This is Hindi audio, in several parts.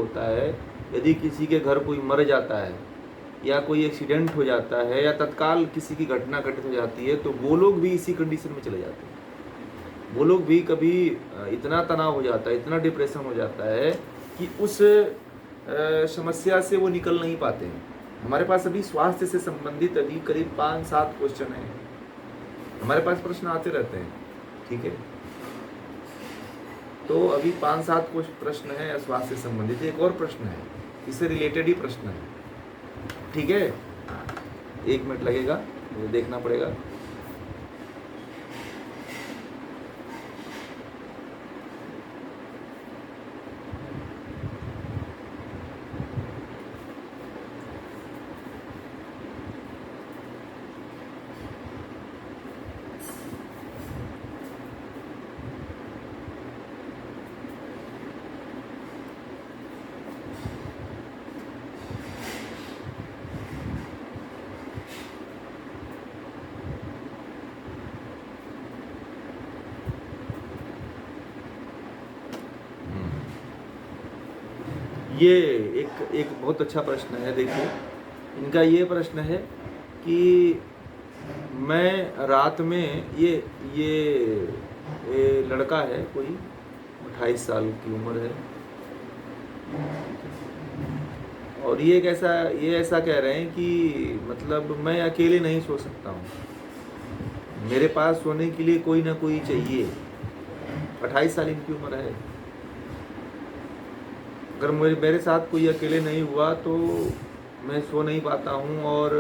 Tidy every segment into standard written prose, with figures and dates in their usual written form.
होता है, यदि किसी के घर कोई मर जाता है या कोई एक्सीडेंट हो जाता है या तत्काल किसी की घटना घटित हो जाती है, तो वो लोग भी इसी कंडीशन में चले जाते हैं। वो लोग भी कभी इतना तनाव हो जाता है, इतना डिप्रेशन हो जाता है कि उस समस्या से वो निकल नहीं पाते हैं। हमारे पास अभी स्वास्थ्य से संबंधित अभी करीब 5-7 क्वेश्चन हैं, हमारे पास प्रश्न आते रहते हैं, ठीक है। तो अभी 5-7 कुछ प्रश्न है स्वास्थ्य से संबंधित, एक और प्रश्न है इससे रिलेटेड ही प्रश्न है, ठीक है। 1 मिनट लगेगा, मुझे देखना पड़ेगा। ये एक बहुत अच्छा प्रश्न है। देखिए, इनका ये प्रश्न है कि मैं रात में ये लड़का है, कोई 28 साल की उम्र है, और ये ऐसा कह रहे हैं कि मतलब मैं अकेले नहीं सो सकता हूँ, मेरे पास सोने के लिए कोई ना कोई चाहिए। 28 साल इनकी उम्र है। अगर मेरे साथ कोई अकेले नहीं हुआ तो मैं सो नहीं पाता हूँ। और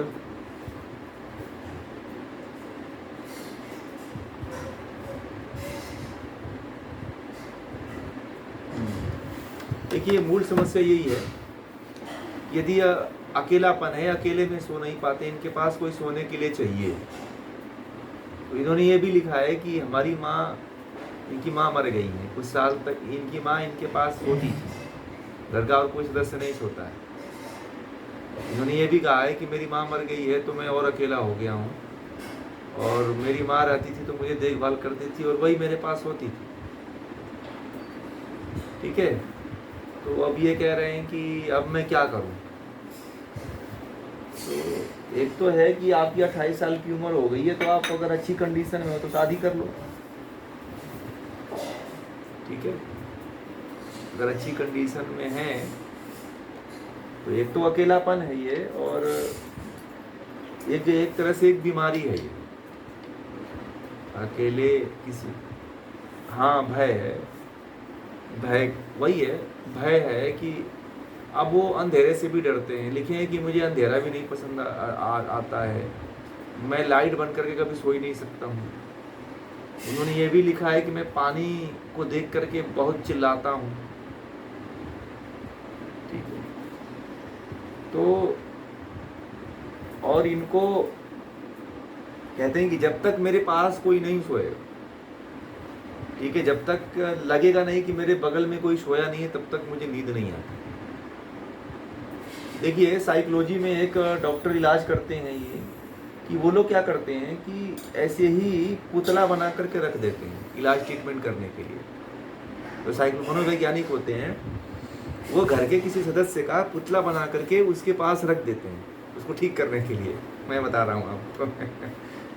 देखिए, मूल समस्या यही है, यदि अकेलापन है, अकेले में सो नहीं पाते, इनके पास कोई सोने के लिए चाहिए। तो इन्होंने ये भी लिखा है कि हमारी माँ, इनकी माँ मर गई है, कुछ साल तक इनकी माँ इनके पास सोती थी, घर का और कोई सदस्य नहीं सोता है। इन्होंने ये भी कहा है कि मेरी माँ मर गई है तो मैं और अकेला हो गया हूँ, और मेरी माँ रहती थी तो मुझे देखभाल करती थी और वही मेरे पास होती थी, ठीक है। तो अब ये कह रहे हैं कि अब मैं क्या करूँ। तो एक तो है कि आपकी 28 साल की उम्र हो गई है, तो आप अगर अच्छी कंडीशन में हो तो शादी कर लो, ठीक है। अगर अच्छी कंडीशन में है तो एक तो अकेलापन है ये, और एक तरह से एक बीमारी है ये, अकेले किसी, हाँ भय है, भय वही है, भय है कि अब वो अंधेरे से भी डरते हैं। लिखे हैं कि मुझे अंधेरा भी नहीं पसंद आता है, मैं लाइट बंद करके कभी सो ही नहीं सकता हूँ। उन्होंने ये भी लिखा है कि मैं पानी को देख करके बहुत चिल्लाता हूँ, ठीक है। तो और इनको कहते हैं कि जब तक मेरे पास कोई नहीं सोएगा, ठीक है, जब तक लगेगा नहीं कि मेरे बगल में कोई सोया नहीं है, तब तक मुझे नींद नहीं आती। देखिए, साइकोलॉजी में एक डॉक्टर इलाज करते हैं ये, कि वो लोग क्या करते हैं कि ऐसे ही पुतला बना करके रख देते हैं इलाज ट्रीटमेंट करने के लिए। तो मनोवैज्ञानिक होते हैं, वो घर के किसी सदस्य का पुतला बना करके उसके पास रख देते हैं उसको ठीक करने के लिए। मैं बता रहा हूँ आपको।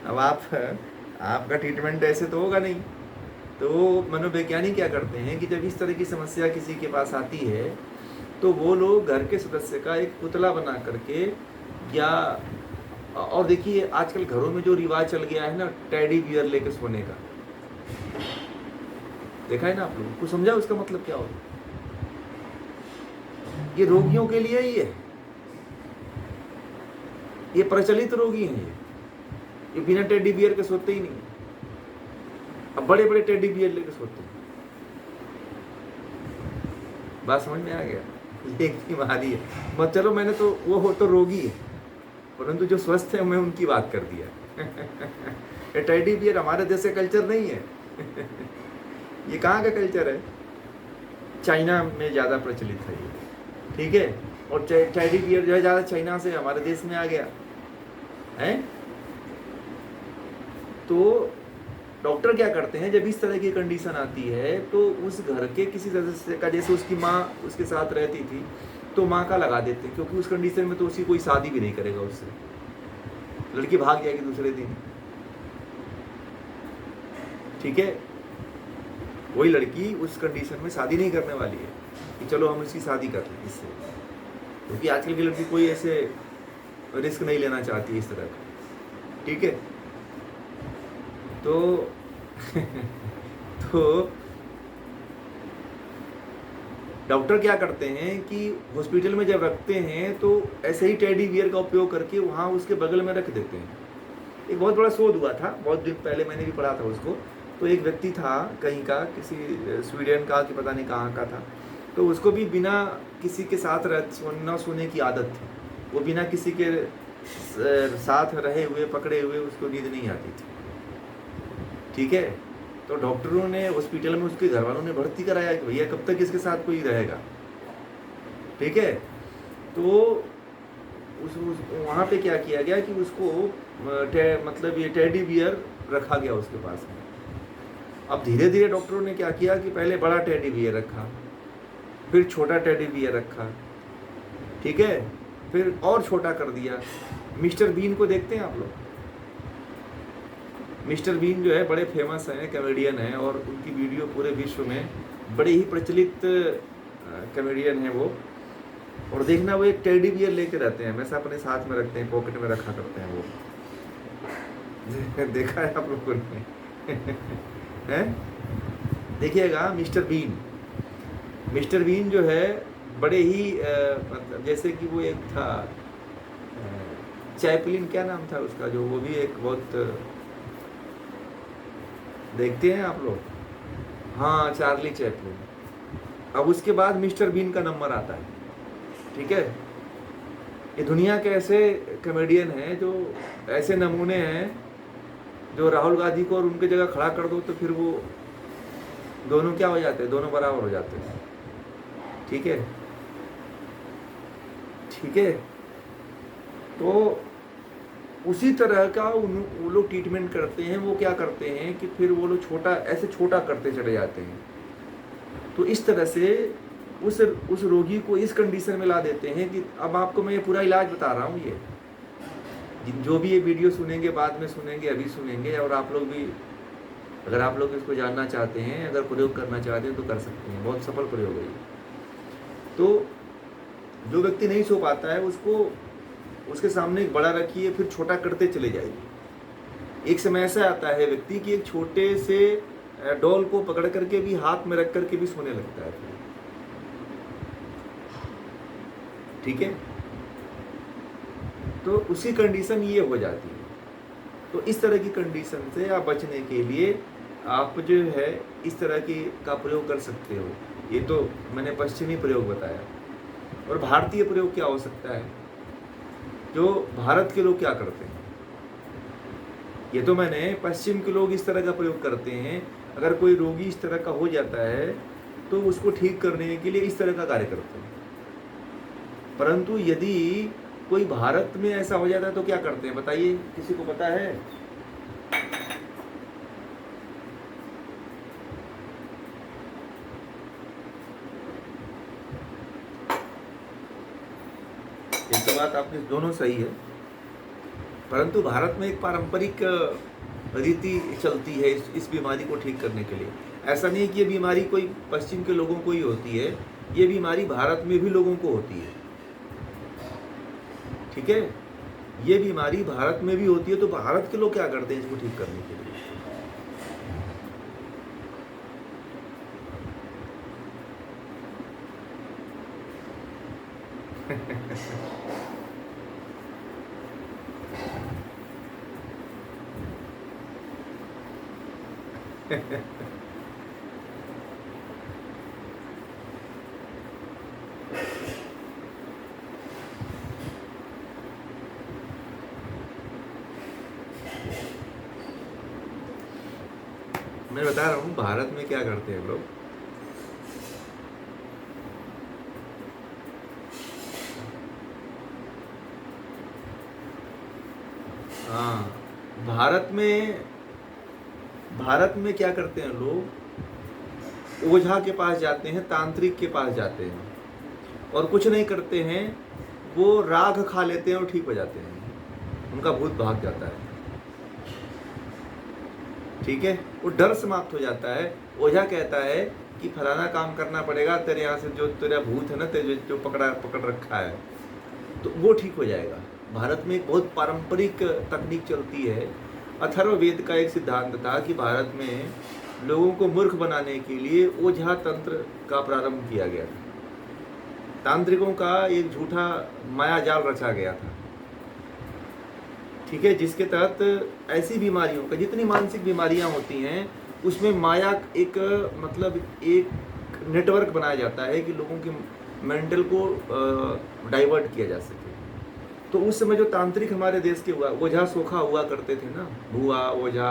अब आपका ट्रीटमेंट ऐसे तो होगा नहीं। तो मनोवैज्ञानिक क्या करते हैं कि जब इस तरह की समस्या किसी के पास आती है, तो वो लोग घर के सदस्य का एक पुतला बना करके, या और देखिए आजकल घरों में जो रिवाज चल गया है ना, टेडी बियर लेके सोने का, देखा है ना आप लोगों को, समझा उसका मतलब क्या होता है? ये रोगियों के लिए ही है, ये प्रचलित रोगी हैं, ये बिना टेडी बियर के सोते ही नहीं। अब बड़े बड़े टेडी बियर लेके सोते हैं। बात समझ में आ गया? ये एक बीमारी है। मत चलो, मैंने तो वो हो तो रोगी है, परंतु जो स्वस्थ है मैं उनकी बात कर दिया। टेडी बियर हमारे जैसे कल्चर नहीं है। ये कहाँ का कल्चर है? चाइना में ज़्यादा प्रचलित है ये, ठीक है। और टेडी बियर जो है ज़्यादा चाइना से हमारे देश में आ गया है। तो डॉक्टर क्या करते हैं, जब इस तरह की कंडीशन आती है तो उस घर के किसी सदस्य का, जैसे उसकी माँ उसके साथ रहती थी तो माँ का लगा देते हैं, क्योंकि उस कंडीशन में तो उसकी कोई शादी भी नहीं करेगा उससे, लड़की भाग जाएगी दूसरे दिन। ठीक है, वही लड़की उस कंडीशन में शादी नहीं करने वाली है कि चलो हम इसकी शादी कर लें इससे, क्योंकि आजकल की लड़की कोई ऐसे रिस्क नहीं लेना चाहती है इस तरह का। ठीक है, तो तो डॉक्टर क्या करते हैं कि हॉस्पिटल में जब रखते हैं तो ऐसे ही टेडी बियर का उपयोग करके वहाँ उसके बगल में रख देते हैं। एक बहुत बड़ा शोध हुआ था, बहुत दिन पहले मैंने भी पढ़ा था उसको। तो एक व्यक्ति था कहीं का, किसी स्वीडन का कि पता नहीं कहाँ का था, तो उसको भी बिना किसी के साथ न सोने की आदत थी। वो बिना किसी के साथ रहे हुए, पकड़े हुए उसको नींद नहीं आती थी। ठीक है, तो डॉक्टरों ने हॉस्पिटल में उसके घर वालों ने भर्ती कराया कि भैया कब तक इसके साथ कोई रहेगा। ठीक है, तो वहाँ पे क्या किया गया कि उसको मतलब ये टेडी बियर रखा गया उसके पास में। अब धीरे धीरे डॉक्टरों ने क्या किया कि पहले बड़ा टेडी बियर रखा, फिर छोटा टेडी बियर रखा, ठीक है, फिर और छोटा कर दिया। मिस्टर बीन को देखते हैं आप लोग? मिस्टर बीन जो है बड़े फेमस हैं, कॉमेडियन हैं, और उनकी वीडियो पूरे विश्व में बड़े ही प्रचलित कॉमेडियन हैं वो। और देखना, वो एक टेडी बियर लेके रहते हैं, हमेशा अपने साथ में रखते हैं, पॉकेट में रखा करते हैं वो। देखा है आप लोगों ने? हैं? देखिएगा मिस्टर बीन। मिस्टर बीन जो है बड़े ही मतलब जैसे कि वो एक था चैपलिन, क्या नाम था उसका, जो वो भी एक बहुत देखते हैं आप लोग, हाँ चार्ली चैपलिन। अब उसके बाद मिस्टर बीन का नंबर आता है। ठीक है, ये दुनिया के ऐसे कॉमेडियन हैं, जो ऐसे नमूने हैं, जो राहुल गांधी को और उनके जगह खड़ा कर दो तो फिर वो दोनों क्या हो जाते हैं, दोनों बराबर हो जाते हैं। ठीक है, ठीक है, तो उसी तरह का वो लोग ट्रीटमेंट करते हैं। वो क्या करते हैं कि फिर वो लोग छोटा करते चले जाते हैं। तो इस तरह से उस रोगी को इस कंडीशन में ला देते हैं कि अब आपको मैं ये पूरा इलाज बता रहा हूँ। ये जो भी ये वीडियो सुनेंगे, बाद में सुनेंगे, अभी सुनेंगे, और आप लोग भी अगर आप लोग इसको जानना चाहते हैं, अगर प्रयोग करना चाहते हैं तो कर सकते हैं। बहुत सफल प्रयोग है ये। तो जो व्यक्ति नहीं सो पाता है उसके सामने एक बड़ा रखिए, फिर छोटा करते चले जाइए। एक समय ऐसा आता है व्यक्ति कि एक छोटे से डॉल को पकड़ करके भी, हाथ में रख करके भी सोने लगता है। ठीक है, तो उसी कंडीशन ये हो जाती है। तो इस तरह की कंडीशन से आप बचने के लिए आप जो है इस तरह की का प्रयोग कर सकते हो। ये तो मैंने पश्चिमी प्रयोग बताया, और भारतीय प्रयोग क्या हो सकता है, जो भारत के लोग क्या करते हैं। ये तो मैंने पश्चिम के लोग इस तरह का प्रयोग करते हैं। अगर कोई रोगी इस तरह का हो जाता है तो उसको ठीक करने के लिए इस तरह का कार्य करते हैं। परंतु यदि कोई भारत में ऐसा हो जाता है तो क्या करते हैं, बताइए, किसी को पता है? एक तो बात आपकी दोनों सही है, परंतु भारत में एक पारंपरिक रीति चलती है इस बीमारी को ठीक करने के लिए। ऐसा नहीं कि ये बीमारी कोई पश्चिम के लोगों को ही होती है, ये बीमारी भारत में भी लोगों को होती है। ठीक है, ये बीमारी भारत में भी होती है। तो भारत के लोग क्या करते हैं इसको ठीक करने के लिए? मैं बता रहा हूँ भारत में क्या करते हैं लोग। हाँ, भारत में भारत में क्या करते हैं लोग, ओझा के पास जाते हैं, तांत्रिक के पास जाते हैं और कुछ नहीं करते हैं, वो राख खा लेते हैं और ठीक हो जाते हैं, उनका भूत भाग जाता है। ठीक है, वो डर समाप्त हो जाता है। ओझा कहता है कि फलाना काम करना पड़ेगा, तेरे यहाँ से जो तेरा भूत है ना, तेरे जो पकड़ रखा है, तो वो ठीक हो जाएगा। भारत में एक बहुत पारंपरिक तकनीक चलती है। अथर्ववेद का एक सिद्धांत था कि भारत में लोगों को मूर्ख बनाने के लिए ओझा तंत्र का प्रारंभ किया गया था। तांत्रिकों का एक झूठा माया जाल रचा गया था। ठीक है, जिसके तहत ऐसी बीमारियों का, जितनी मानसिक बीमारियां होती हैं उसमें माया एक मतलब एक नेटवर्क बनाया जाता है कि लोगों की मेंटल को डाइवर्ट किया जा सके। तो उस समय जो तांत्रिक हमारे देश के हुआ, ओझा सोखा हुआ करते थे ना, भुआ ओझा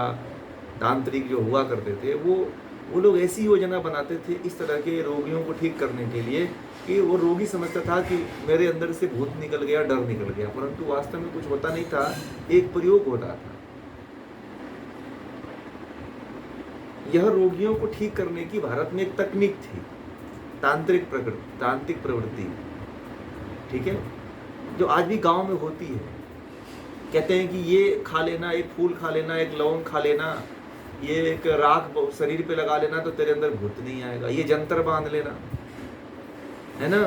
तांत्रिक जो हुआ करते थे, वो लोग ऐसी योजना बनाते थे इस तरह के रोगियों को ठीक करने के लिए कि वो रोगी समझता था कि मेरे अंदर से भूत निकल गया, डर निकल गया, परंतु वास्तव में कुछ होता नहीं था, एक प्रयोग होता था। यह रोगियों को ठीक करने की भारत में एक तकनीक थी, तांत्रिक प्रवृत्ति। ठीक है, जो आज भी गांव में होती है। कहते हैं कि ये खा लेना, एक फूल खा लेना, एक लौंग खा लेना, ये एक राख शरीर पे लगा लेना तो तेरे अंदर भूत नहीं आएगा, ये जंतर बांध लेना, है ना,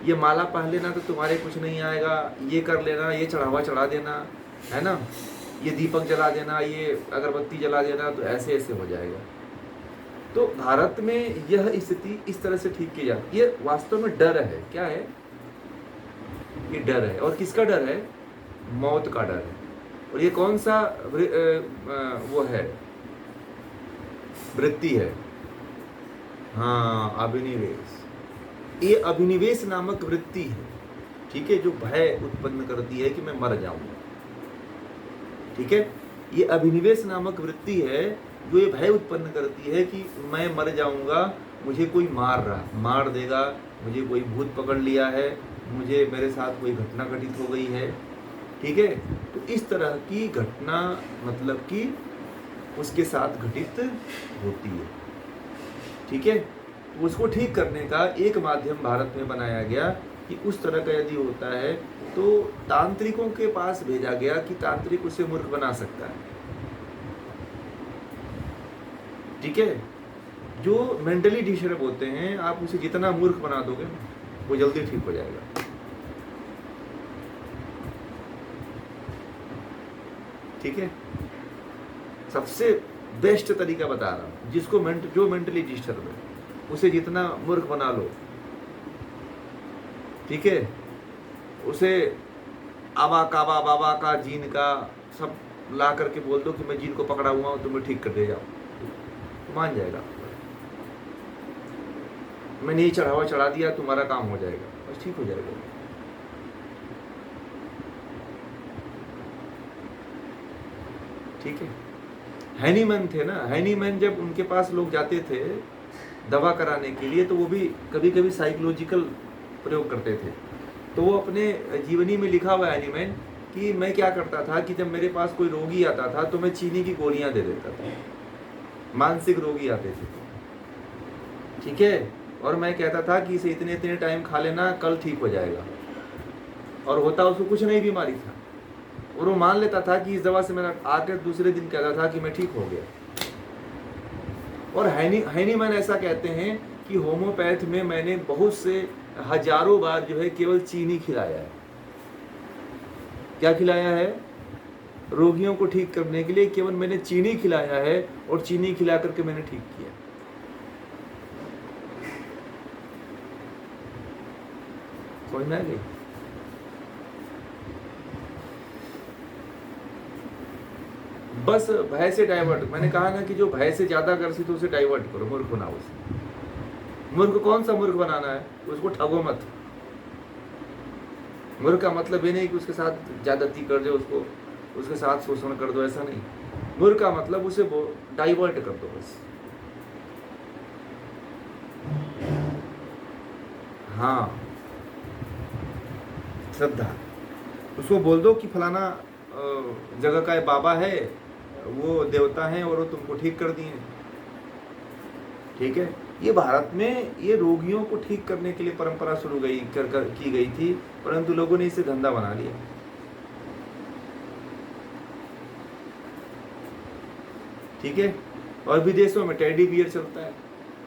ये माला पहन लेना तो तुम्हारे कुछ नहीं आएगा, ये कर लेना, ये चढ़ावा चढ़ा देना, है ना, ये दीपक जला देना, ये अगरबत्ती जला देना तो ऐसे ऐसे हो जाएगा। तो भारत में यह स्थिति इस तरह से ठीक की जाती है। ये वास्तव में डर है। क्या है ये? डर है। और किसका डर है? मौत का डर है। और ये कौन सा वो है, वृत्ति है? हाँ, अभिनिवेश। ये अभिनिवेश नामक वृत्ति है। ठीक है, जो भय उत्पन्न करती है कि मैं मर जाऊंगा। ठीक है, ये अभिनिवेश नामक वृत्ति है जो ये भय उत्पन्न करती है कि मैं मर जाऊंगा, मुझे कोई मार देगा, मुझे कोई भूत पकड़ लिया है, मुझे मेरे साथ कोई घटना घटित हो गई है। ठीक है, तो इस तरह की घटना मतलब कि उसके साथ घटित होती है। ठीक है, तो उसको ठीक करने का एक माध्यम भारत में बनाया गया कि उस तरह का यदि होता है तो तांत्रिकों के पास भेजा गया कि तांत्रिक उसे मूर्ख बना सकता है। ठीक है, जो मेंटली डिस्टर्ब होते हैं, आप उसे जितना मूर्ख बना दोगे वो जल्दी ठीक हो जाएगा। ठीक है, सबसे बेस्ट तरीका बता रहा हूं, जिसको जो मेंटली डिस्टर्ब है उसे जितना मूर्ख बना लो। ठीक है, उसे आवा काबा बाबा का जीन का सब ला करके बोल दो कि मैं जीन को पकड़ा हुआ हूं, तुम्हें ठीक कर दे जाओ, तो मान जाएगा। मैंने ये चढ़ावा चढ़ा दिया, तुम्हारा काम हो जाएगा, बस ठीक हो जाएगा। ठीक है, हैनीमैन थे ना, हैनीमैन जब उनके पास लोग जाते थे दवा कराने के लिए तो वो भी कभी कभी साइकोलॉजिकल प्रयोग करते थे। तो वो अपने जीवनी में लिखा हुआ है हैनीमैन कि मैं क्या करता था कि जब मेरे पास कोई रोगी आता था तो मैं चीनी की गोलियां दे देता था, मानसिक रोगी आते थे। ठीक है, और मैं कहता था कि इसे इतने इतने टाइम खा लेना, कल ठीक हो जाएगा, और होता उसको कुछ नहीं बीमारी था, और वो मान लेता था कि इस दवा से मेरा, आकर दूसरे दिन कहता था कि मैं ठीक हो गया। और हैनीमैन ऐसा कहते हैं कि होम्योपैथ में मैंने बहुत से हजारों बार जो है केवल चीनी खिलाया है। क्या खिलाया है? रोगियों को ठीक करने के लिए केवल मैंने चीनी खिलाया है, और चीनी खिला करके मैंने ठीक किया। समझ में आ गई? बस भय से डाइवर्ट, मैंने कहा ना कि जो भय से ज्यादा ग्रसित हो उसे डाइवर्ट करो, मूर्ख बनाओ उसे। मूर्ख कौन सा मूर्ख बनाना है? उसको ठगो मत। मूर्ख का मतलब ये नहीं कि उसके साथ ज्यादती कर दो, उसके साथ शोषण कर दो, ऐसा नहीं। मूर्ख का मतलब उसे डाइवर्ट कर दो बस। हाँ, श्रद्धा, उसको बोल दो कि फलाना जगह का बाबा है वो देवता हैं और वो तुमको ठीक कर दिए। ठीक है, ये भारत में ये रोगियों को ठीक करने के लिए परंपरा शुरू की गई थी, परंतु लोगों ने इसे धंधा बना लिया। ठीक है, और विदेशों में टेडी बियर चलता है।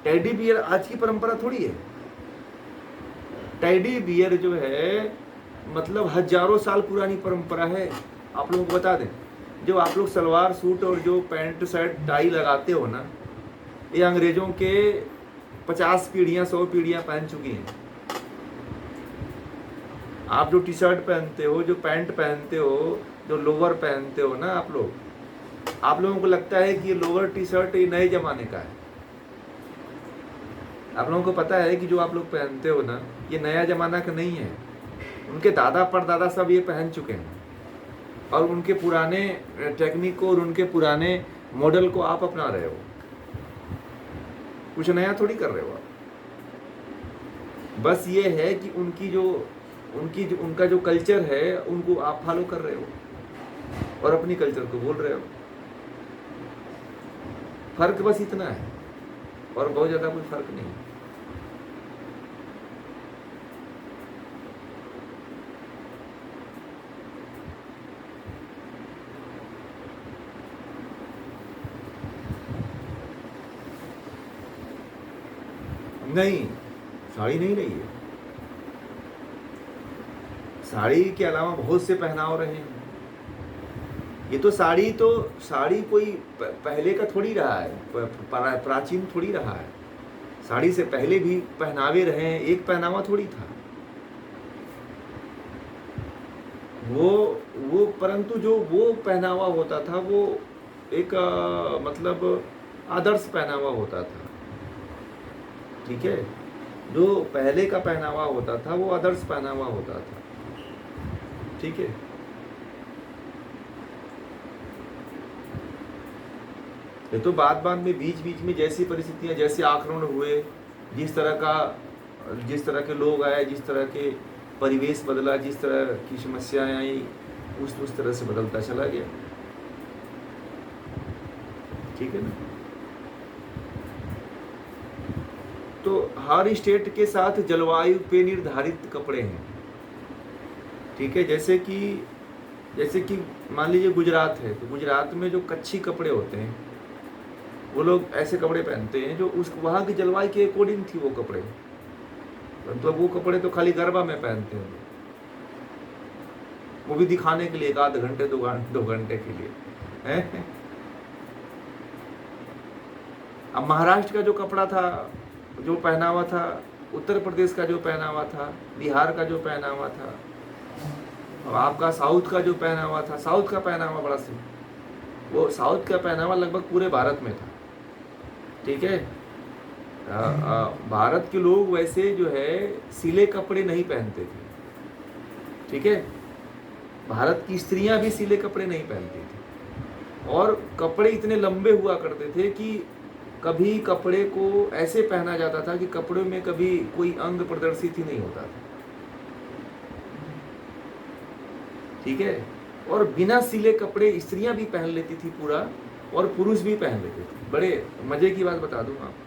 टेडी बियर आज की परंपरा थोड़ी है। टेडी बियर जो है मतलब हजारों साल पुरानी परंपरा है। आप लोगों को बता दें, जो आप लोग सलवार सूट और जो पैंट शर्ट टाई लगाते हो ना, ये अंग्रेजों के 50 पीढ़ियां 100 पीढ़ियां पहन चुकी हैं। आप जो टी शर्ट पहनते हो, जो पैंट पहनते हो, जो लोअर पहनते हो ना, आप लोगों को लगता है कि ये लोअर टी शर्ट ये नए जमाने का है। आप लोगों को पता है कि जो आप लोग पहनते हो ना, ये नया जमाना का नहीं है। उनके दादा परदादा सब ये पहन चुके हैं, और उनके पुराने टेक्निक को और उनके पुराने मॉडल को आप अपना रहे हो। कुछ नया थोड़ी कर रहे हो आप। बस ये है कि उनका जो कल्चर है उनको आप फॉलो कर रहे हो और अपनी कल्चर को बोल रहे हो। फर्क बस इतना है, और बहुत ज्यादा कोई फर्क नहीं। नहीं, साड़ी नहीं रही है। साड़ी के अलावा बहुत से पहनाव रहे हैं। ये तो साड़ी कोई पहले का थोड़ी रहा है, प्राचीन थोड़ी रहा है। साड़ी से पहले भी पहनावे रहे हैं, एक पहनावा थोड़ी था वो परंतु जो वो पहनावा होता था वो एक मतलब आदर्श पहनावा होता था। ठीक है, जो पहले का पहनावा होता था वो आदर्श पहनावा होता था। ठीक है, ये तो बाद में बीच में जैसी परिस्थितियां, जैसे आक्रमण हुए, जिस तरह के लोग आए, जिस तरह के परिवेश बदला, जिस तरह की समस्याएं आई, उस तरह से बदलता चला गया। ठीक है ना। तो हर स्टेट के साथ जलवायु पे निर्धारित कपड़े हैं। ठीक है, जैसे कि मान लीजिए गुजरात है, तो गुजरात में जो कच्छी कपड़े होते हैं वो लोग ऐसे कपड़े पहनते हैं जो उस वहाँ की जलवायु के अकॉर्डिंग थी वो कपड़े। मतलब वो कपड़े तो खाली गरबा में पहनते हैं, वो भी दिखाने के लिए, 1 घंटे 2 घंटे के लिए है? अब महाराष्ट्र का जो कपड़ा था, जो पहनावा था, उत्तर प्रदेश का जो पहनावा था, बिहार का जो पहनावा था, और आपका साउथ का जो पहनावा था, साउथ का पहनावा बड़ा सिंपल, वो साउथ का पहनावा लगभग पूरे भारत में था। ठीक है, भारत के लोग वैसे जो है सिले कपड़े नहीं पहनते थे। ठीक है, भारत की स्त्रियां भी सिले कपड़े नहीं पहनती थी, और कपड़े इतने लंबे हुआ करते थे कि कभी कपड़े को ऐसे पहना जाता था कि कपड़े में कभी कोई अंग प्रदर्शित ही नहीं होता था। ठीक है, और बिना सिले कपड़े स्त्रियां भी पहन लेती थी पूरा, और पुरुष भी पहन लेते थे। बड़े मजे की बात बता दूं आपको,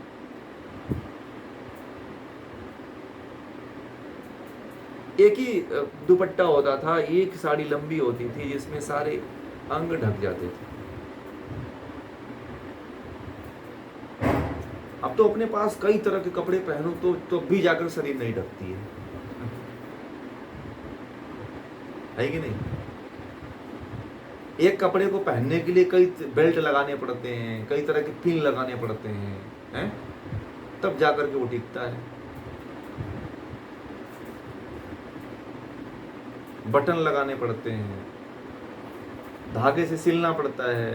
एक ही दुपट्टा होता था, एक साड़ी लंबी होती थी जिसमें सारे अंग ढक जाते थे। अब तो अपने पास कई तरह के कपड़े पहनो तो भी जाकर शरीर नहीं ढकती है कि नहीं। एक कपड़े को पहनने के लिए कई बेल्ट लगाने पड़ते हैं, कई तरह के पिन लगाने पड़ते हैं, तब जाकर के वो टिकता है। बटन लगाने पड़ते हैं, धागे से सिलना पड़ता है,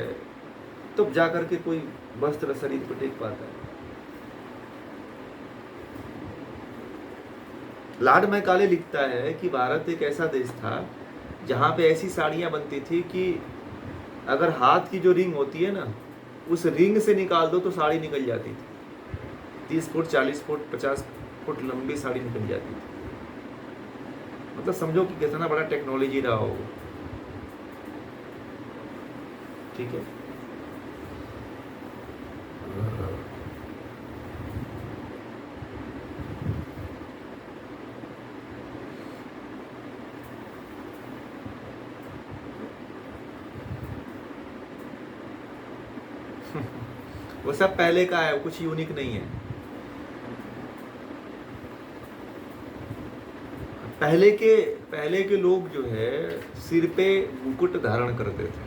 तब जाकर के कोई वस्त्र शरीर पर टिक पाता है। लॉर्ड मैकाले लिखता है कि भारत एक ऐसा देश था जहाँ पे ऐसी साड़ियाँ बनती थी कि अगर हाथ की जो रिंग होती है ना, उस रिंग से निकाल दो तो साड़ी निकल जाती थी। 30 फुट 40 फुट 50 फुट लंबी साड़ी निकल जाती थी। मतलब समझो कि कितना बड़ा टेक्नोलॉजी रहा होगा। ठीक है, वो सब पहले का है, कुछ यूनिक नहीं है। पहले के लोग जो है सिर पे मुकुट धारण करते थे,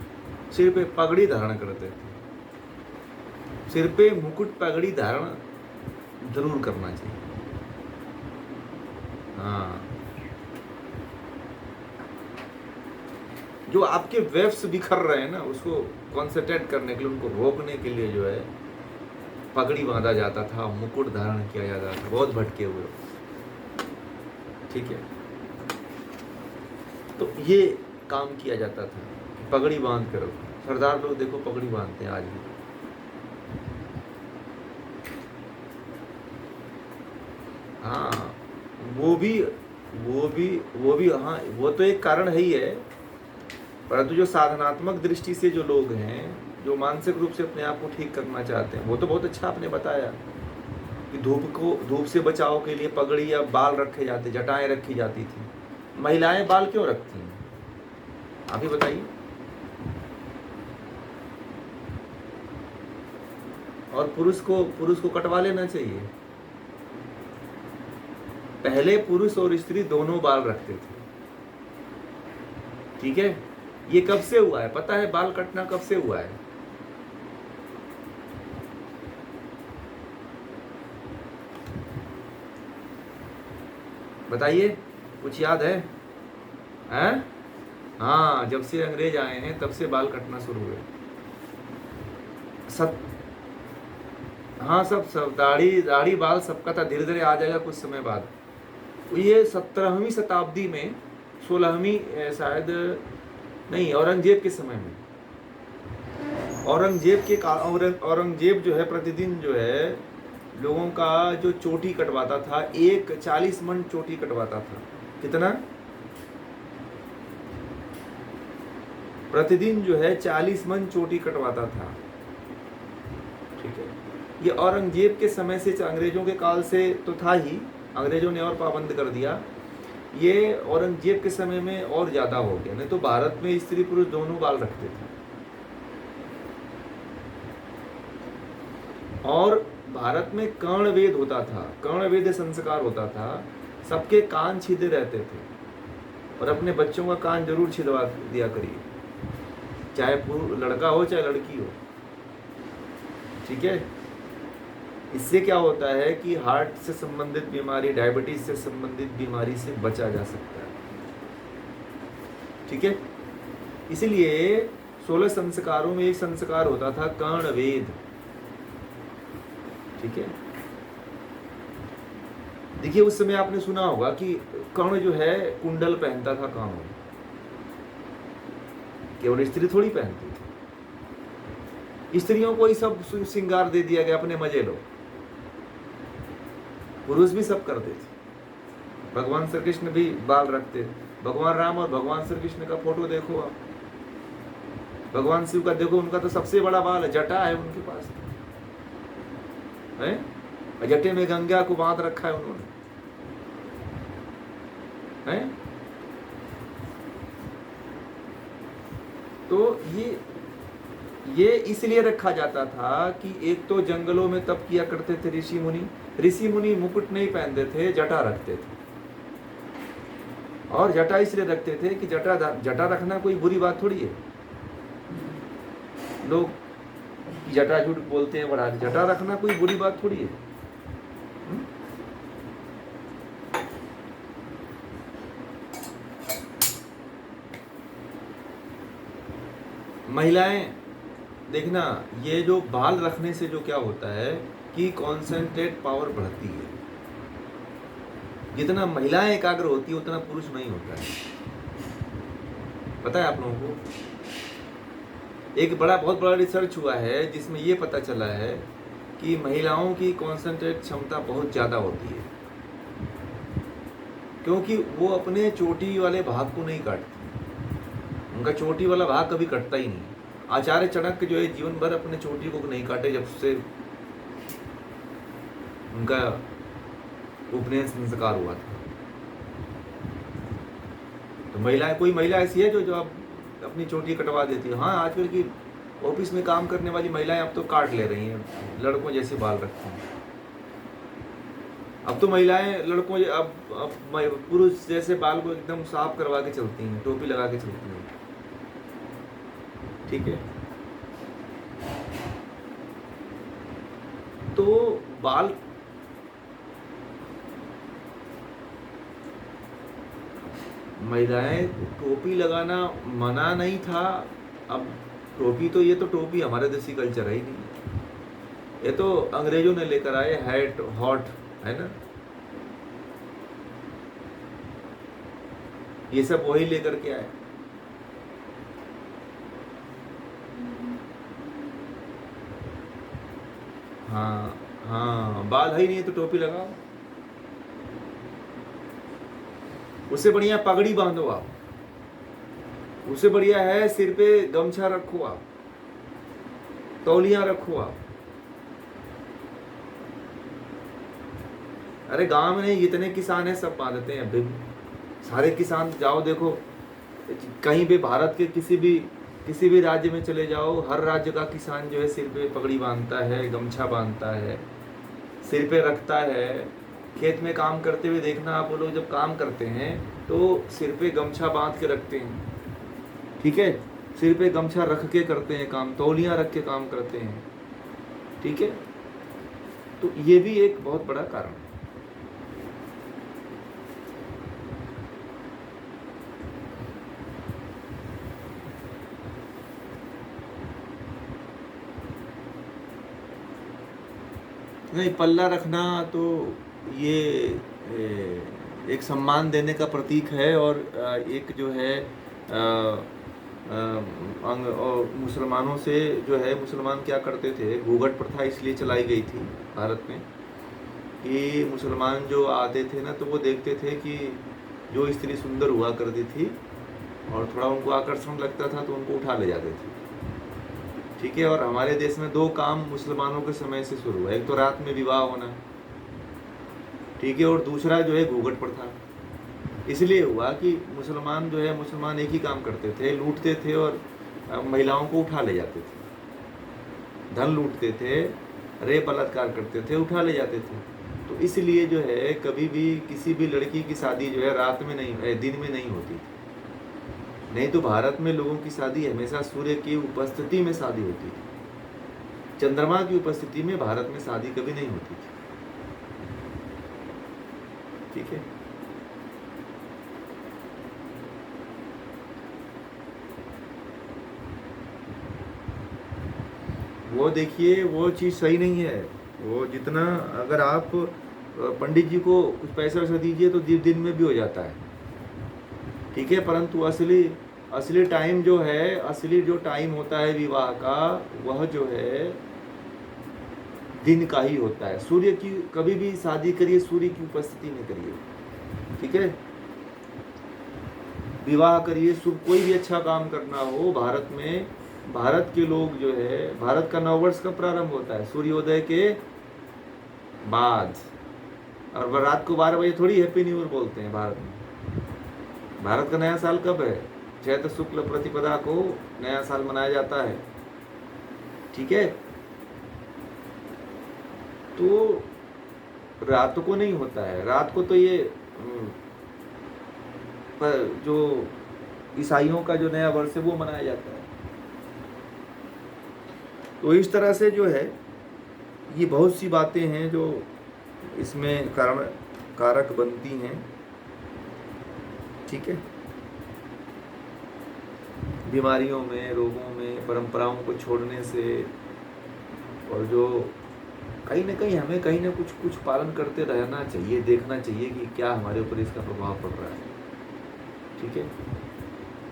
सिर पे पगड़ी धारण करते थे। सिर पे मुकुट पगड़ी धारण जरूर करना चाहिए। हाँ, जो आपके वेव्स बिखर रहे हैं ना, उसको कॉन्सेंट्रेट करने के लिए, उनको रोकने के लिए जो है पगड़ी बांधा जाता था, मुकुट धारण किया जाता था। बहुत भटके हुए, ठीक है। तो ये काम किया जाता था, पगड़ी बांध कर। सरदार लोग देखो पगड़ी बांधते हैं आज भी। हाँ, वो भी हाँ, वो तो एक कारण है ही है। परंतु जो साधनात्मक दृष्टि से जो लोग हैं, जो मानसिक रूप से अपने आप को ठीक करना चाहते हैं, वो तो बहुत अच्छा आपने बताया कि धूप से बचाव के लिए पगड़ी या बाल रखे जाते, जटाएं रखी जाती थी। महिलाएं बाल क्यों रखती हैं, आप ही बताइए। और पुरुष को कटवा लेना चाहिए। पहले पुरुष और स्त्री दोनों बाल रखते थे, ठीक है। ये कब से हुआ है पता है? बाल कटना कब से हुआ है? बताइए, कुछ याद है? हैं? हाँ, जब से अंग्रेज आए हैं तब से बाल कटना शुरू हुए। हाँ, सब दाढ़ी बाल सबका था, धीरे धीरे आ जाएगा कुछ समय बाद। ये 17वीं शताब्दी में, 16वीं शायद नहीं, औरंगजेब के समय में, औरंगजेब जो है प्रतिदिन जो है लोगों का जो चोटी कटवाता था, 40 मन चोटी कटवाता था। कितना? प्रतिदिन जो है 40 मन चोटी कटवाता था, ठीक है। ये औरंगजेब के समय से, अंग्रेजों के काल से तो था ही, अंग्रेजों ने और पाबंद कर दिया। ये औरंगजेब के समय में और ज्यादा हो गया। नहीं तो भारत में स्त्री पुरुष दोनों बाल रखते थे। और भारत में कर्णवेद होता था, कर्णवेद संस्कार होता था। सबके कान छिदे रहते थे, और अपने बच्चों का कान जरूर छिदवा दिया करिए, चाहे लड़का हो चाहे लड़की हो, ठीक है। इससे क्या होता है कि हार्ट से संबंधित बीमारी, डायबिटीज से संबंधित बीमारी से बचा जा सकता है, ठीक है। इसलिए 16 संस्कारों में एक संस्कार होता था कर्णवेद, ठीक है। देखिए, उस समय आपने सुना होगा कि कर्ण जो है कुंडल पहनता था कानों में, केवल स्त्री थोड़ी पहनती थी। स्त्रियों को ही सब श्रृंगार दे दिया गया, अपने मजे लो। पुरुष भी सब करते थे। भगवान श्री कृष्ण भी बाल रखते। भगवान राम और भगवान श्री कृष्ण का फोटो देखो आप, भगवान शिव का देखो, उनका तो सबसे बड़ा बाल है, जटा है उनके पास है। जटे में गंगा को बांध रखा है उन्होंने, है। तो ये इसलिए रखा जाता था कि एक तो जंगलों में तप किया करते थे ऋषि मुनि मुकुट नहीं पहनते थे, जटा रखते थे। और जटा इसलिए रखते थे कि जटा रखना कोई बुरी बात थोड़ी है। लोग जटा झूठ बोलते हैं, बड़ा जटा रखना कोई बुरी बात थोड़ी है। महिलाएं देखना, ये जो बाल रखने से जो क्या होता है कि कॉन्सेंट्रेट पावर बढ़ती है। जितना महिलाएं एकाग्र होती है उतना पुरुष नहीं होता है। पता है आप लोगों को? एक बहुत बड़ा रिसर्च हुआ है जिसमें ये पता चला है कि महिलाओं की कॉन्सेंट्रेट क्षमता बहुत ज़्यादा होती है, क्योंकि वो अपने चोटी वाले भाग को नहीं काटती। उनका चोटी वाला भाग कभी कटता ही नहीं। आचार्य चाणक्य जो है जीवन भर अपने चोटी को नहीं काटे, जब से उनका उपनयन संस्कार हुआ था। तो कोई महिला ऐसी है जो अब अपनी चोटी कटवा देती है? हाँ, आजकल की ऑफिस में काम करने वाली महिलाएं अब तो काट ले रही हैं, लड़कों जैसे बाल रखती हैं। अब तो महिलाएं लड़कों अब पुरुष जैसे बाल को एकदम साफ करवा के चलती हैं, टोपी लगा के चलती हैं। ठीक है, तो बाल महिलाएं टोपी लगाना मना नहीं था। अब टोपी तो ये तो टोपी हमारे देसी कल्चर है ही नहीं, ये तो अंग्रेजों ने लेकर आए हैट हॉट, है ना, ये सब वही लेकर के आए। हाँ हाँ, बाल है ही नहीं तो टोपी लगाओ, उससे बढ़िया पगड़ी बांधो आप, उससे बढ़िया है सिर पे गमछा रखो आप, तौलिया रखो आप। अरे गांव में नहीं, जितने किसान हैं सब बांधते हैं अभी, सारे किसान जाओ देखो कहीं भी भारत के किसी भी राज्य में चले जाओ, हर राज्य का किसान जो है सिर पे पगड़ी बांधता है, गमछा बांधता है, सिर पे रखता है। खेत में काम करते हुए देखना आप, वो लोग जब काम करते हैं तो सिर पे गमछा बांध के रखते हैं। ठीक है, सिर पे गमछा रख के करते हैं काम, तौलियां रख के काम करते हैं। ठीक है, तो ये भी एक बहुत बड़ा कारण है। नहीं, पल्ला रखना तो ये एक सम्मान देने का प्रतीक है, और एक जो है और मुसलमानों से जो है, मुसलमान क्या करते थे, घूंघट प्रथा इसलिए चलाई गई थी भारत में कि मुसलमान जो आते थे ना, तो वो देखते थे कि जो स्त्री सुंदर हुआ करती थी और थोड़ा उनको आकर्षण लगता था तो उनको उठा ले जाते थे। ठीक है, और हमारे देश में 2 काम मुसलमानों के समय से शुरू हुआ, एक तो रात में विवाह होना, ठीक है, और दूसरा जो है घूंघट प्रथा। इसलिए हुआ कि मुसलमान एक ही काम करते थे, लूटते थे और महिलाओं को उठा ले जाते थे, धन लूटते थे, रेप बलात्कार करते थे, उठा ले जाते थे। तो इसलिए जो है कभी भी किसी भी लड़की की शादी जो है रात में नहीं, दिन में नहीं होती थी। नहीं तो भारत में लोगों की शादी हमेशा सूर्य की उपस्थिति में शादी होती थी, चंद्रमा की उपस्थिति में भारत में शादी कभी नहीं होती थी। ठीक है, वो देखिए वो चीज़ सही नहीं है। वो जितना, अगर आप पंडित जी को कुछ पैसा वैसा दीजिए तो दिन में भी हो जाता है। ठीक है, परंतु असली टाइम जो है, असली जो टाइम होता है विवाह का, वह जो है दिन का ही होता है। सूर्य की कभी भी शादी करिए सूर्य की उपस्थिति में करिए। ठीक है, विवाह करिए, कोई भी अच्छा काम करना हो, भारत में, भारत के लोग जो है, भारत का नववर्ष कब प्रारंभ होता है, सूर्योदय के बाद, और रात को 12 बजे थोड़ी हैप्पी न्यू ईयर बोलते हैं भारत में। भारत का नया साल कब है, चैत्र शुक्ल प्रतिपदा को नया साल मनाया जाता है। ठीक है, तो रात को नहीं होता है, रात को तो ये जो ईसाइयों का जो नया वर्ष है वो मनाया जाता है। तो इस तरह से जो है ये बहुत सी बातें हैं जो इसमें कारक बनती हैं। ठीक है, बीमारियों में, रोगों में, परंपराओं को छोड़ने से, और जो कहीं ना कहीं हमें कहीं ना कुछ पालन करते रहना चाहिए, देखना चाहिए कि क्या हमारे ऊपर इसका प्रभाव पड़ रहा है। ठीक है,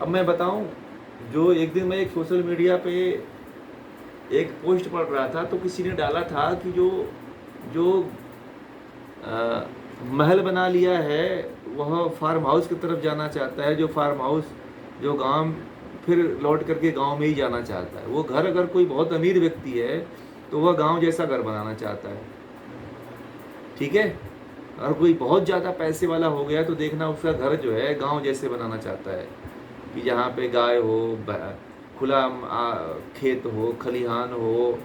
अब मैं बताऊं, जो एक दिन मैं एक सोशल मीडिया पे एक पोस्ट पढ़ रहा था, तो किसी ने डाला था कि जो महल बना लिया है वह फार्म हाउस की तरफ जाना चाहता है, जो फार्म हाउस जो गांव फिर लौट करके गांव में ही जाना चाहता है। वो घर, अगर कोई बहुत अमीर व्यक्ति है तो वह गांव जैसा घर बनाना चाहता है। ठीक है, और कोई बहुत ज़्यादा पैसे वाला हो गया तो देखना उसका घर जो है गांव जैसे बनाना चाहता है, कि जहाँ पे गाय हो, खुला खेत हो, खलिहान हो,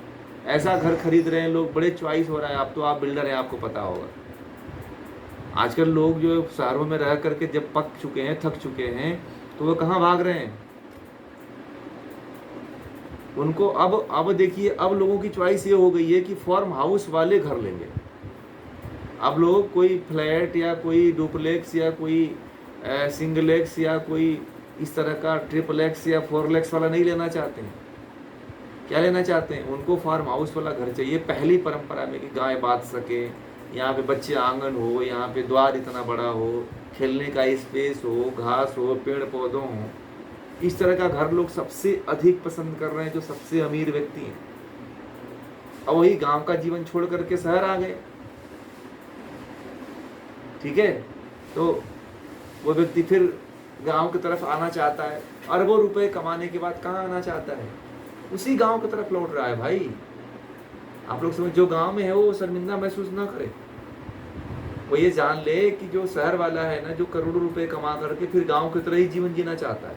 ऐसा घर खरीद रहे हैं लोग, बड़े चॉइस हो रहा है। आप तो आप बिल्डर हैं, आपको पता होगा। आजकल लोग जो शहरों में रह करके जब पक चुके हैं, थक चुके हैं, तो वो कहाँ भाग रहे हैं? उनको अब देखिए, अब लोगों की चॉइस ये हो गई है कि फार्म हाउस वाले घर लेंगे। अब लोग कोई फ्लैट या कोई डुप्लेक्स या कोई सिंगलेक्स या कोई इस तरह का ट्रिपलेक्स या फोरलेक्स वाला नहीं लेना चाहते हैं। क्या लेना चाहते हैं? उनको फार्म हाउस वाला घर चाहिए, पहली परंपरा में, कि गाय बांध सके, यहाँ पे बच्चे आंगन हो, यहाँ पे द्वार इतना बड़ा हो, खेलने का स्पेस हो, घास हो, पेड़ पौधों हो। इस तरह का घर लोग सबसे अधिक पसंद कर रहे हैं, जो सबसे अमीर व्यक्ति हैं। और वही गांव का जीवन छोड़ करके शहर आ गए। ठीक है, तो वो व्यक्ति फिर गांव की तरफ आना चाहता है। अरबों रुपए कमाने के बाद कहाँ आना चाहता है? उसी गांव की तरफ लौट रहा है भाई। आप लोग समझ, जो गांव में है वो शर्मिंदा महसूस ना करे। वो ये जान ले कि जो शहर वाला है ना, जो करोड़ों रुपए कमा करके फिर गांव की तरह ही जीवन जीना चाहता है।